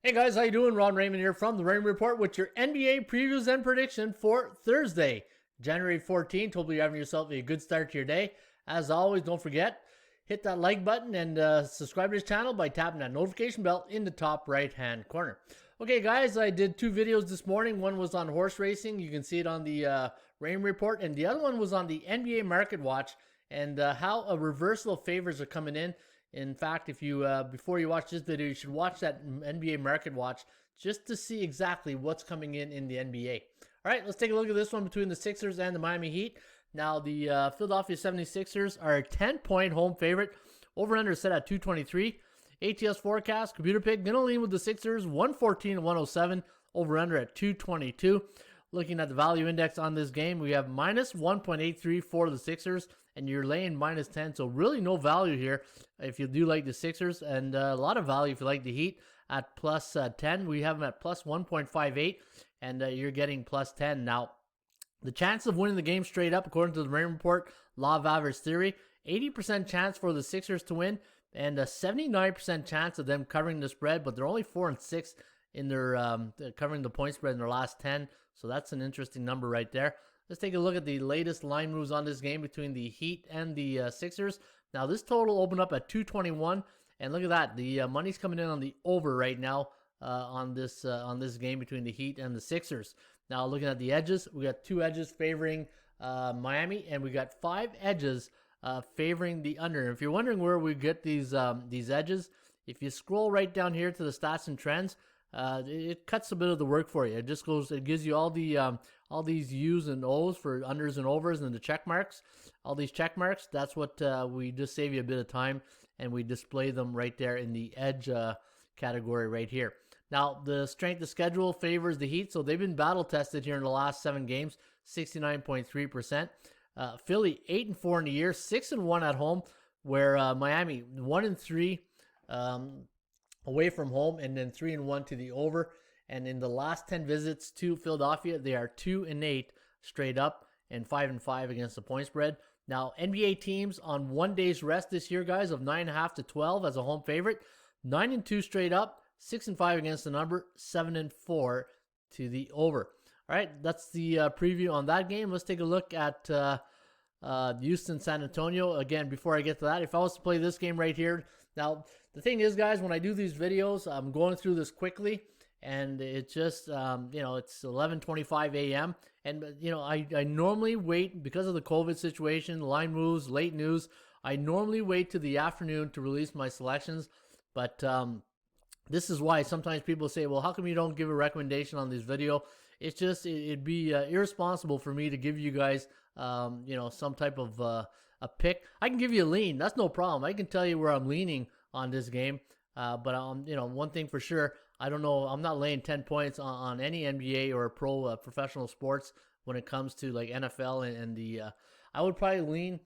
Hey guys, how you doing? Raymond here from the Raymond Report with your NBA previews and prediction for Thursday, January 14th. Hopefully you're having yourself a good start to your day. As always, don't forget, hit that like button and subscribe to this channel by tapping that notification bell in the top right-hand corner. Okay guys, I did two videos this morning. One was on horse racing. You can see it on the Raymond Report. And the other one was on the NBA Market Watch and how a reversal of favors are coming in. In fact, if you before you watch this video, you should watch that NBA Market Watch just to see exactly what's coming in the NBA. All right, let's take a look at this one between the Sixers and the Miami Heat. Now, the Philadelphia 76ers are a 10-point home favorite. Over-under set at 223. ATS forecast, computer pick, going to lean with the Sixers, 114-107. Over-under at 222. Looking at the value index on this game, we have minus 1.83 for the Sixers, and you're laying minus 10, so really no value here if you do like the Sixers, and a lot of value if you like the Heat at plus 10. We have them at plus 1.58, and you're getting plus 10. Now, the chance of winning the game straight up, according to the Raymond Report, law of average theory, 80% chance for the Sixers to win, and a 79% chance of them covering the spread, but they're only 4-6 in their covering the point spread in their last 10, so that's an interesting number right there. Let's take a look at the latest line moves on this game between the Heat and the Sixers. Now, this total opened up at 221, and look at that. The money's coming in on the over right now on this game between the Heat and the Sixers. Now, looking at the edges, we got 2 edges favoring Miami, and we got 5 edges favoring the under. And if you're wondering where we get these edges, if you scroll right down here to the stats and trends, it cuts a bit of the work for you. It gives you all these U's and O's for unders and overs and the check marks. All these check marks, that's what we just save you a bit of time, and we display them right there in the edge category right here. Now, the strength of schedule favors the Heat, so they've been battle tested here in the last 7 games, 69.3%. Philly 8-4 in the year, 6-1 at home, where Miami 1-3 away from home, and then 3-1 to the over. And in the last 10 visits to Philadelphia, they are 2-8 straight up and 5-5 against the point spread. Now, NBA teams on 1 day's rest this year, guys, of 9.5 to 12 as a home favorite, 9-2 straight up, 6-5 against the number, 7-4 to the over. All right, that's the preview on that game. Let's take a look at Houston, San Antonio. Again, before I get to that, if I was to play this game right here, now the thing is, guys, when I do these videos, I'm going through this quickly, and it's just, it's 11:25 a.m. And, I normally wait, because of the COVID situation, line moves, late news, I normally wait to the afternoon to release my selections. But this is why sometimes people say, well, how come you don't give a recommendation on this video? It's just, it'd be irresponsible for me to give you guys, some type of a pick. I can give you a lean. That's no problem. I can tell you where I'm leaning on this game. But one thing for sure, I don't know. I'm not laying 10 points on any NBA or professional sports when it comes to like NFL and the. I would probably lean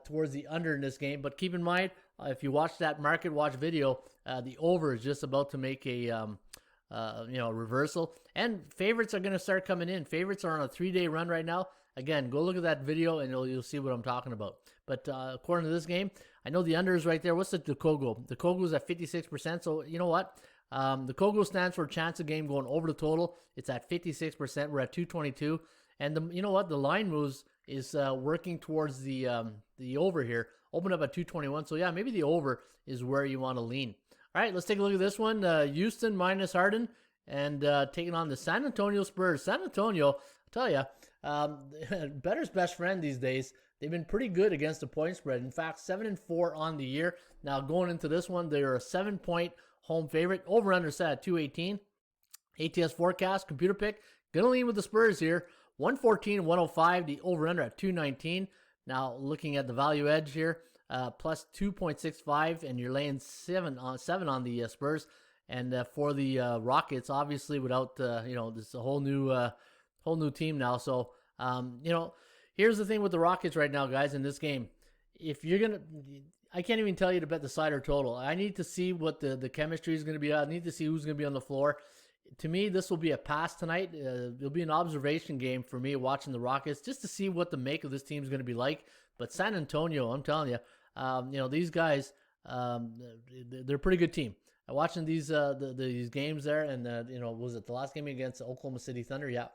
towards the under in this game. But keep in mind, if you watch that Market Watch video, the over is just about to make a reversal, and favorites are going to start coming in. Favorites are on a 3-day run right now. Again, go look at that video and you'll see what I'm talking about. But according to this game, I know the under is right there. What's the Kogo? The Kogo is at 56%. So you know what? The Kogo stands for chance of game going over the total. It's at 56%. We're at 222. And you know what? The line moves is working towards the over here. Open up at 221. So yeah, maybe the over is where you want to lean. All right, let's take a look at this one. Houston minus Harden and taking on the San Antonio Spurs. San Antonio, I'll tell you, better's best friend these days. They've been pretty good against the point spread. In fact, 7-4 on the year. Now going into this one, they're a 7-point home favorite. Over under set at 218. ATS forecast, computer pick. Gonna lean with the Spurs here. 114-105. The over under at 219. Now looking at the value edge here, plus 2.65, and you're laying 7 on the Spurs. And for the Rockets, obviously without this is a whole new team now. So here's the thing with the Rockets right now, guys, in this game. If you're going to, I can't even tell you to bet the side or total. I need to see what the chemistry is going to be. I need to see who's going to be on the floor. To me, this will be a pass tonight. It'll be an observation game for me watching the Rockets just to see what the make of this team is going to be like. But San Antonio, I'm telling you, these guys, they're a pretty good team. Watching these these games there, and was it the last game against Oklahoma City Thunder? Yeah,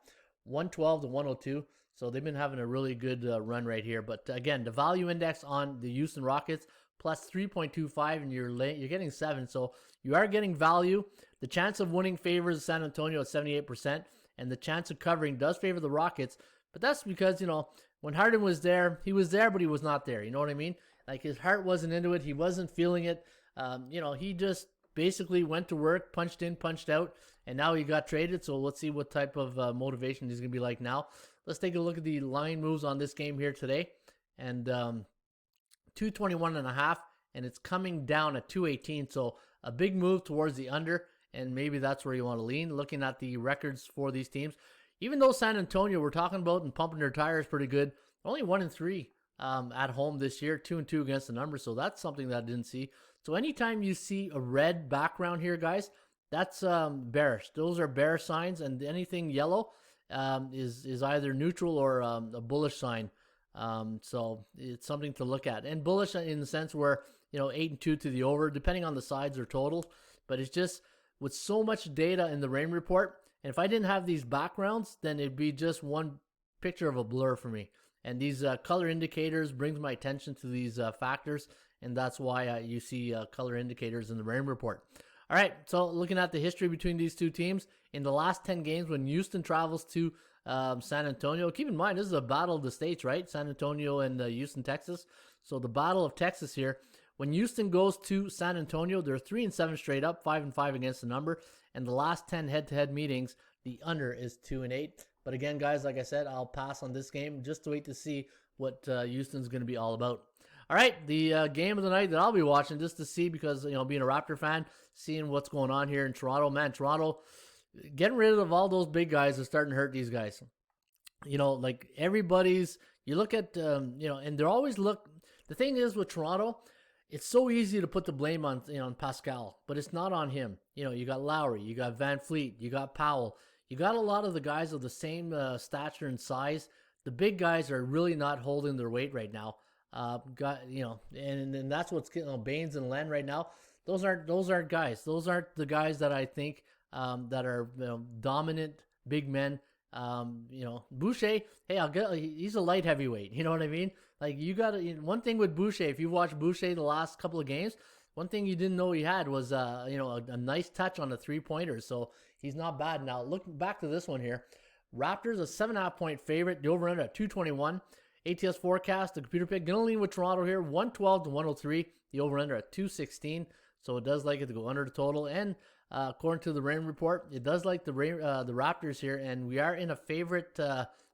112 to 102. So they've been having a really good run right here. But again, the value index on the Houston Rockets plus 3.25, and you're getting 7. So you are getting value. The chance of winning favors San Antonio at 78%, and the chance of covering does favor the Rockets. But that's because, when Harden was there, he was there, but he was not there. You know what I mean? Like, his heart wasn't into it. He wasn't feeling it. He just basically went to work, punched in, punched out, and now he got traded. So let's see what type of motivation he's going to be like now. Let's take a look at the line moves on this game here today. And 221.5, and it's coming down at 218. So a big move towards the under, and maybe that's where you want to lean. Looking at the records for these teams, even though San Antonio, we're talking about and pumping their tires pretty good, only 1-3 at home this year, 2-2 against the number. So that's something that I didn't see. So anytime you see a red background here, guys, that's bearish. Those are bearish signs, and anything yellow is either neutral or a bullish sign. So it's something to look at. And bullish in the sense where, 8-2 to the over, depending on the sides or total. But it's just with so much data in the Raymond Report, and if I didn't have these backgrounds, then it'd be just one picture of a blur for me. And these color indicators brings my attention to these factors, and that's why you see color indicators in the Raymond Report. All right, so looking at the history between these two teams, in the last 10 games when Houston travels to San Antonio, keep in mind, this is a battle of the states, right? San Antonio and Houston, Texas. So the battle of Texas here. When Houston goes to San Antonio, they're 3-7 straight up, 5-5 against the number. And the last 10 head-to-head meetings, the under is 2-8. But again, guys, like I said, I'll pass on this game just to wait to see what Houston's going to be all about. All right, the game of the night that I'll be watching just to see, because, being a Raptor fan, seeing what's going on here in Toronto. Man, Toronto, getting rid of all those big guys is starting to hurt these guys. Like everybody's, you look at, and they're always the thing is with Toronto, it's so easy to put the blame on, on Pascal, but it's not on him. You got Lowry, you got Van Fleet, you got Powell. You got a lot of the guys of the same stature and size. The big guys are really not holding their weight right now. And that's what's getting Baines and Len right now. Those aren't guys. Those aren't the guys that I think that are dominant big men. Boucher, hey, he's a light heavyweight. You know what I mean? Like, you got one thing with Boucher. If you watch Boucher the last couple of games, one thing you didn't know he had was a nice touch on the 3-pointers. So he's not bad. Now look back to this one here. Raptors a 7.5 point favorite. The over under at 221. ATS forecast, the computer pick, gonna lean with Toronto here, 112 to 103. The over under at 216. So it does like it to go under the total. And according to the Rain Report, it does like the Raptors here, and we are in a favorite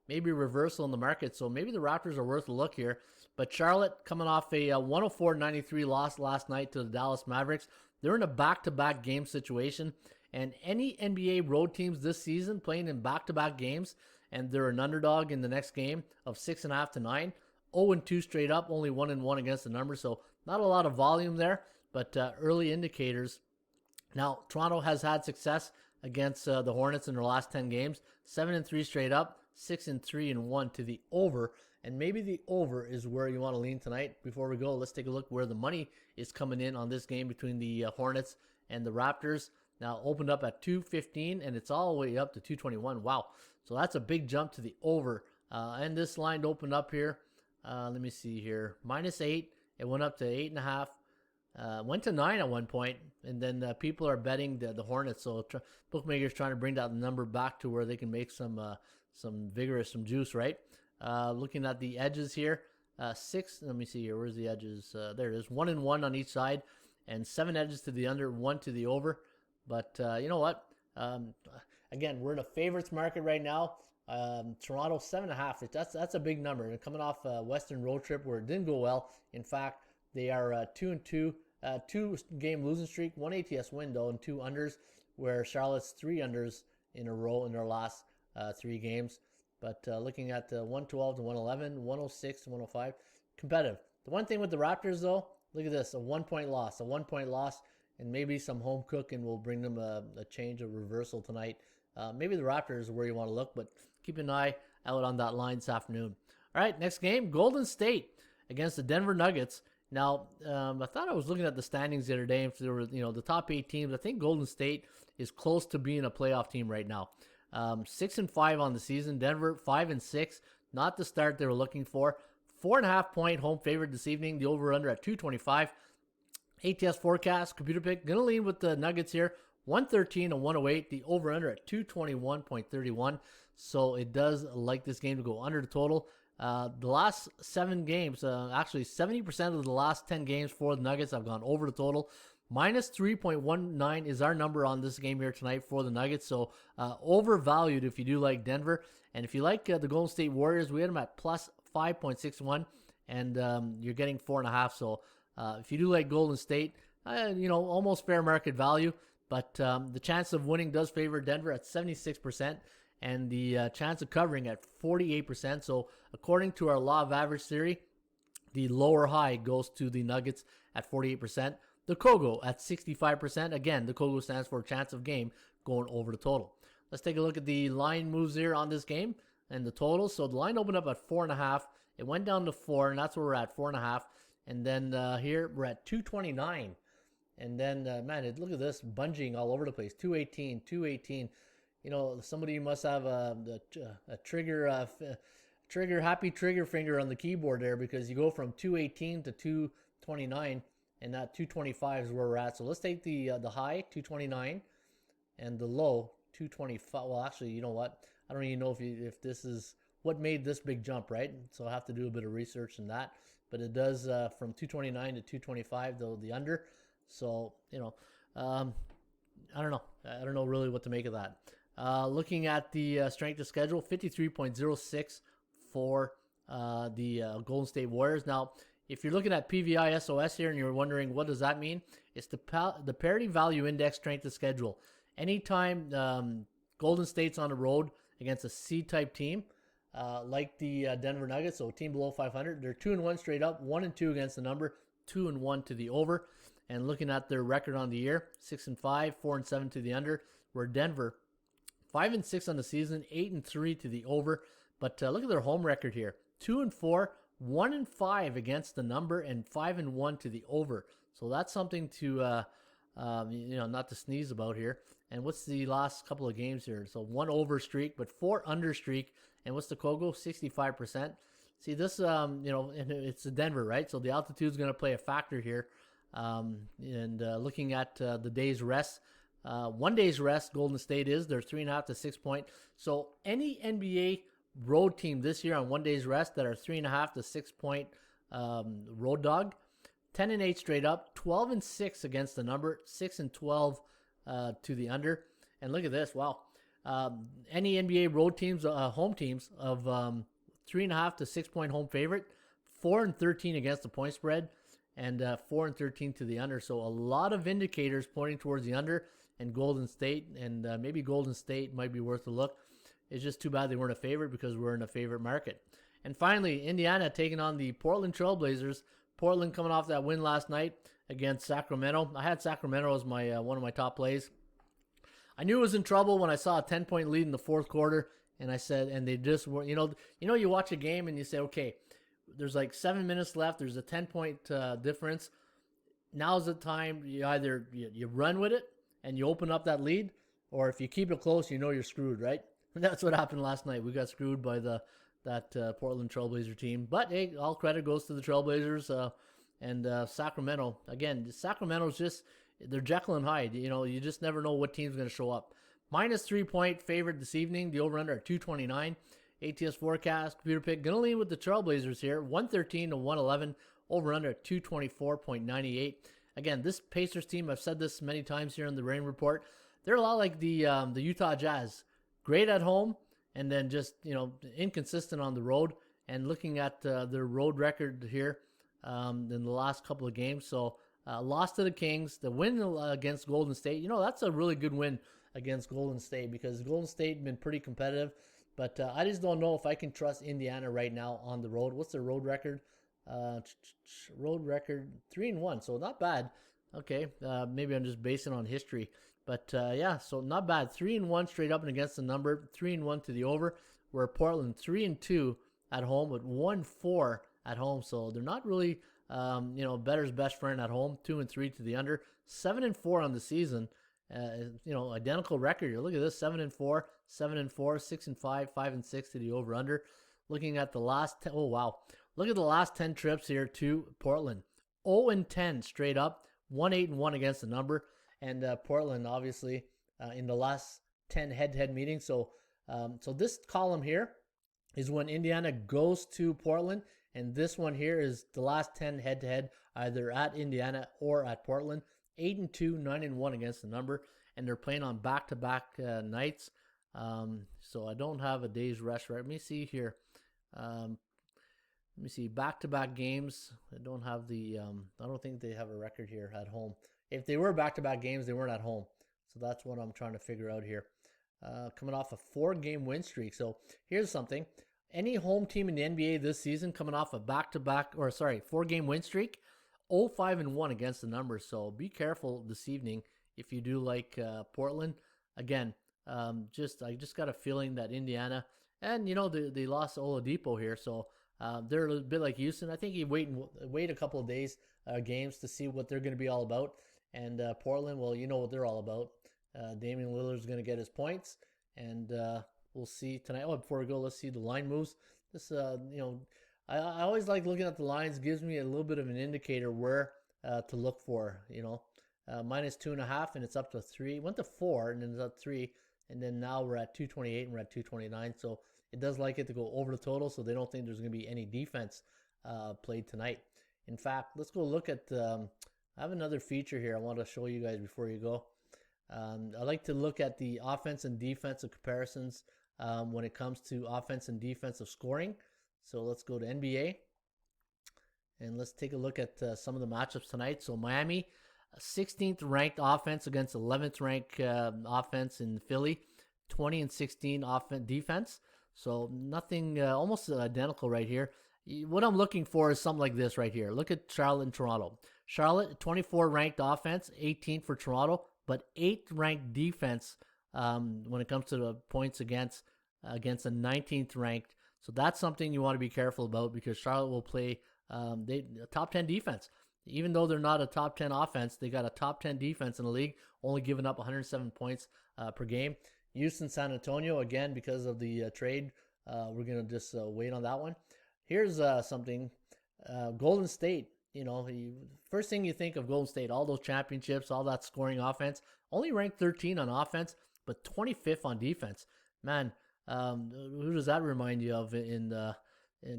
maybe reversal in the market. So maybe the Raptors are worth a look here. But Charlotte coming off a 104-93 loss last night to the Dallas Mavericks. They're in a back-to-back game situation. And any NBA road teams this season playing in back-to-back games, and they're an underdog in the next game of 6.5 to 9, 0-2 straight up, only 1-1 against the number. So not a lot of volume there, but early indicators. Now, Toronto has had success against the Hornets in their last 10 games, 7-3 straight up, 6-3-1 to the over. And maybe the over is where you want to lean tonight. Before we go, let's take a look where the money is coming in on this game between the Hornets and the Raptors. Now opened up at 215, and it's all the way up to 221. Wow. So that's a big jump to the over. And this line opened up here. Let me see here. -8. It went up to 8.5. Went to 9 at one point. And then people are betting the Hornets. So bookmakers trying to bring that number back to where they can make some juice, right? Looking at the edges here. 6. Let me see here. Where's the edges? There it is. 1-1 on each side. And 7 edges to the under, 1 to the over. But you know what? Again, we're in a favorites market right now. Toronto 7.5. That's a big number. And coming off a Western road trip where it didn't go well. In fact, they are 2-2, 2-game losing streak, 1 ATS win though, and 2 unders. Where Charlotte's 3 unders in a row in their last 3 games. But looking at 112 to 111, 106 to 105, competitive. The one thing with the Raptors though, look at this, a 1-point loss, and maybe some home cooking will bring them a change, a reversal tonight. Maybe the Raptors are where you want to look, but keep an eye out on that line this afternoon. All right, next game, Golden State against the Denver Nuggets. Now, I thought I was looking at the standings the other day, and if there were, the top 8 teams, I think Golden State is close to being a playoff team right now. 6-5 on the season. Denver 5-6, not the start they were looking for. 4.5-point home favorite this evening. The over/under at 225. ATS forecast, computer pick, gonna lean with the Nuggets here. 113 and 108. The over/under at 221.31. So it does like this game to go under the total. The last 7 games, actually 70% of the last 10 games for the Nuggets have gone over the total. Minus 3.19 is our number on this game here tonight for the Nuggets. So overvalued if you do like Denver. And if you like the Golden State Warriors, we had them at plus 5.61. And you're getting 4.5. So if you do like Golden State, almost fair market value. But the chance of winning does favor Denver at 76%. And the chance of covering at 48%. So according to our law of average theory, the lower high goes to the Nuggets at 48%. The Kogo at 65%. Again, the Kogo stands for chance of game going over the total. Let's take a look at the line moves here on this game and the total. So the line opened up at 4.5. It went down to 4, and that's where we're at, 4.5. And then here we're at 229. And then, look at this, bunging all over the place. 218, 218. Somebody must have a happy trigger finger on the keyboard there, because you go from 218 to 229, and that 225 is where we're at. So let's take the high, 229, and the low, 225. Well, actually, you know what? I don't even know if this is what made this big jump, right? So I have to do a bit of research in that. But it does from 229 to 225, though, the under. So, I don't know. I don't know really what to make of that. Looking at the strength of schedule, 53.06 for the Golden State Warriors. Now, if you're looking at PVI SOS here and you're wondering what does that mean, it's the parity value index strength of schedule. Anytime Golden State's on the road against a C-type team, like the Denver Nuggets, so a team below 500, they're 2-1 straight up, 1-2 against the number, 2-1 to the over. And looking at their record on the year, 6-5, 4-7 to the under, where Denver 5-6 on the season, 8-3 to the over. But look at their home record here: 2-4, 1-5 against the number, and 5-1 to the over. So that's something to not to sneeze about here. And what's the last couple of games here? So 1 over streak, but 4 under streak. And what's the Kogo? 65%. See this, and it's Denver, right? So the altitude is going to play a factor here. Looking at the day's rest. 1 day's rest, Golden State is. They're 3.5 to 6 point. So any NBA road team this year on 1 day's rest that are 3.5 to 6 point road dog, 10-8 straight up, 12-6 against the number, 6-12 to the under. And look at this, wow. Any NBA road teams, home teams of 3.5 to 6 point home favorite, 4-13 against the point spread, and 4-13 to the under. So a lot of indicators pointing towards the under and Golden State, and maybe Golden State might be worth a look. It's just too bad they weren't a favorite, because we're in a favorite market. And finally, Indiana taking on the Portland Trailblazers. Portland coming off that win last night against Sacramento. I had Sacramento as my one of my top plays. I knew it was in trouble when I saw a 10-point lead in the fourth quarter, and I said, and they just were, you watch a game and you say, okay, there's like 7 minutes left. There's a 10-point difference. Now's the time. You either you run with it and you open up that lead, or if you keep it close, you're screwed, right? And that's what happened last night. We got screwed by that Portland Trailblazer team. But hey, all credit goes to the Trailblazers and Sacramento. Again, Sacramento's just, they're Jekyll and Hyde. You just never know what team's going to show up. Minus 3 point favorite this evening. The over-under at 229. ATS forecast, computer pick, gonna lean with the Trailblazers here, 113 to 111, over under 224.98. Again, this Pacers team, I've said this many times here on the Rain Report, they're a lot like the Utah Jazz. Great at home, and then just, inconsistent on the road. And looking at their road record here in the last couple of games, so lost to the Kings, the win against Golden State, that's a really good win against Golden State, because Golden State been pretty competitive. But I just don't know if I can trust Indiana right now on the road. What's their road record? Road record 3-1, so not bad. Okay, maybe I'm just basing on history. But so not bad. 3-1 straight up and against the number. 3-1 to the over. Where Portland 3-2 at home, but 1-4 at home. So they're not really Better's best friend at home, 2-3 to the under, 7-4 on the season. Identical record here. Look at this: 7-4, 7-4, 6-5, 5-6 to the over/under. Looking at the last 10, look at the last 10 trips here to Portland. 0-10 straight up, 1-8-1 against the number, and Portland obviously in the last 10 head-to-head meetings. So this column here is when Indiana goes to Portland, and this one here is the last 10 head-to-head, either at Indiana or at Portland. 8-2, 9-1 against the number, and they're playing on back-to-back nights. So I don't have a day's rest. Right? Let me see here. Let me see back-to-back games. I don't have the. I don't think they have a record here at home. If they were back-to-back games, they weren't at home. So that's what I'm trying to figure out here. Coming off a 4-game win streak. So here's something. Any home team in the NBA this season coming off a 4-game win streak, 0-5-1 against the numbers. So be careful this evening if you do like Portland. Again, I just got a feeling that Indiana, and they lost Oladipo here, so they're a bit like Houston. I think you wait a couple of days, games to see what they're going to be all about. And Portland, well, you know what they're all about. Damian Lillard's going to get his points, and we'll see tonight. Before we go, let's see the line moves. This, I always like looking at the lines. Gives me a little bit of an indicator where to look for. Minus 2.5, and it's up to 3. Went to 4, and then it's up 3, and then now we're at 228 and we're at 229. So it does like it to go over the total, so they don't think there's going to be any defense played tonight. In fact, let's go look at. I have another feature here I want to show you guys before you go. I like to look at the offense and defensive comparisons when it comes to offense and defensive scoring. So let's go to NBA, and let's take a look at some of the matchups tonight. So Miami, 16th ranked offense against 11th ranked offense in Philly, 20-16 defense. So nothing, almost identical right here. What I'm looking for is something like this right here. Look at Charlotte and Toronto. Charlotte, 24 ranked offense, 18th for Toronto, but 8th ranked defense when it comes to the points against a 19th ranked. So that's something you want to be careful about, because Charlotte will play a top 10 defense. Even though they're not a top 10 offense, they got a top 10 defense in the league, only giving up 107 points per game. Houston, San Antonio, again, because of the trade, we're going to just wait on that one. Here's something. Golden State, first thing you think of Golden State, all those championships, all that scoring offense, only ranked 13 on offense, but 25th on defense. Man, who does that remind you of in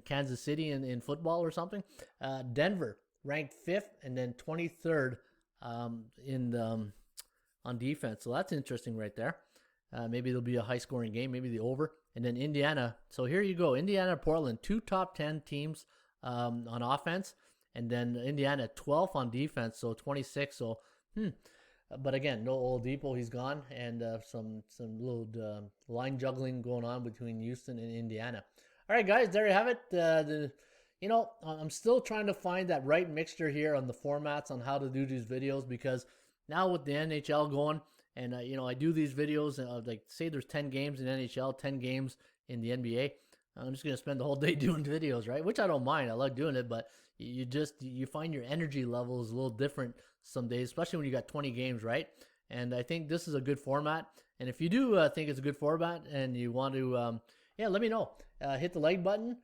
Kansas City in football or something? Denver, ranked 5th and then 23rd on defense. So that's interesting right there. Maybe there'll be a high-scoring game, maybe the over. And then Indiana. So here you go. Indiana, Portland, 2 top 10 teams on offense. And then Indiana, 12th on defense, so 26. So, But again, no Oladipo, he's gone. And some little line juggling going on between Houston and Indiana. All right, guys, there you have it. I'm still trying to find that right mixture here on the formats on how to do these videos, because now with the NHL going, and I do these videos, like say there's 10 games in NHL, 10 games in the NBA. I'm just going to spend the whole day doing videos, right? Which I don't mind. I like doing it, but you find your energy level is a little different some days, especially when you got 20 games, right? And I think this is a good format. And if you do think it's a good format and you want to, let me know. Hit the like button.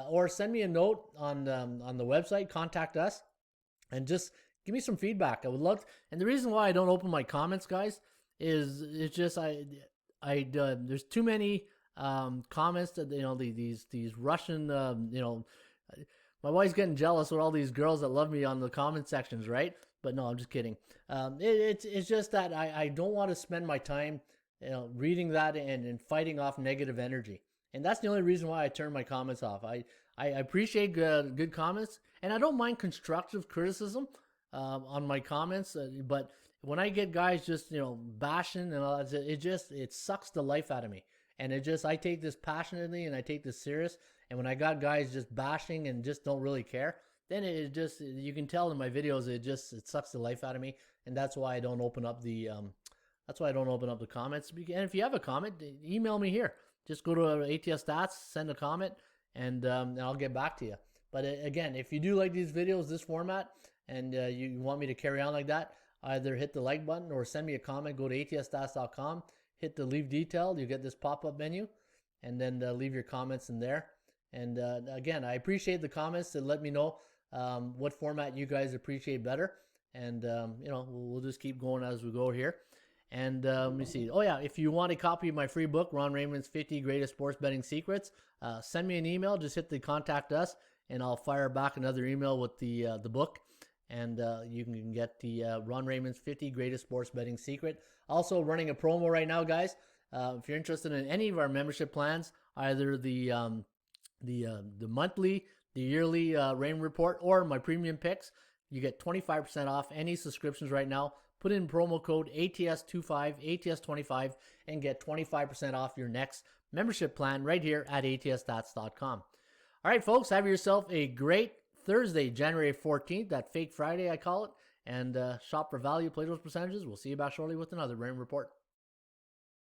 Or send me a note on the website, contact us, and just give me some feedback. I would love to, and the reason why I don't open my comments, guys, is it's just there's too many comments that these Russian my wife's getting jealous with all these girls that love me on the comment sections, right? But no, I'm just kidding. It's just that I don't want to spend my time reading that and fighting off negative energy. And that's the only reason why I turn my comments off. I appreciate good comments, and I don't mind constructive criticism on my comments. But when I get guys just bashing and all that, it sucks the life out of me. And I take this passionately and I take this serious. And when I got guys just bashing and just don't really care, then you can tell in my videos it sucks the life out of me. And that's why I don't open up the comments. And if you have a comment, email me here. Just go to ATS Stats, send a comment, and I'll get back to you. But again, if you do like these videos, this format, and you want me to carry on like that, either hit the like button or send me a comment. Go to atsstats.com, hit the leave detail. You get this pop-up menu, and then leave your comments in there. And again, I appreciate the comments to let me know what format you guys appreciate better. And we'll just keep going as we go here. And let me see. Oh yeah, if you want a copy of my free book, Ron Raymond's 50 Greatest Sports Betting Secrets, send me an email. Just hit the contact us, and I'll fire back another email with the book. And you can get the Ron Raymond's 50 Greatest Sports Betting Secret. Also running a promo right now, guys. If you're interested in any of our membership plans, either the monthly, the yearly Raymond Report, or my premium picks, you get 25% off any subscriptions right now. Put in promo code ATS25, ATS25, and get 25% off your next membership plan right here at atsstats.com. All right, folks, have yourself a great Thursday, January 14th, that fake Friday I call it, and shop for value, play those percentages. We'll see you back shortly with another Raymond Report.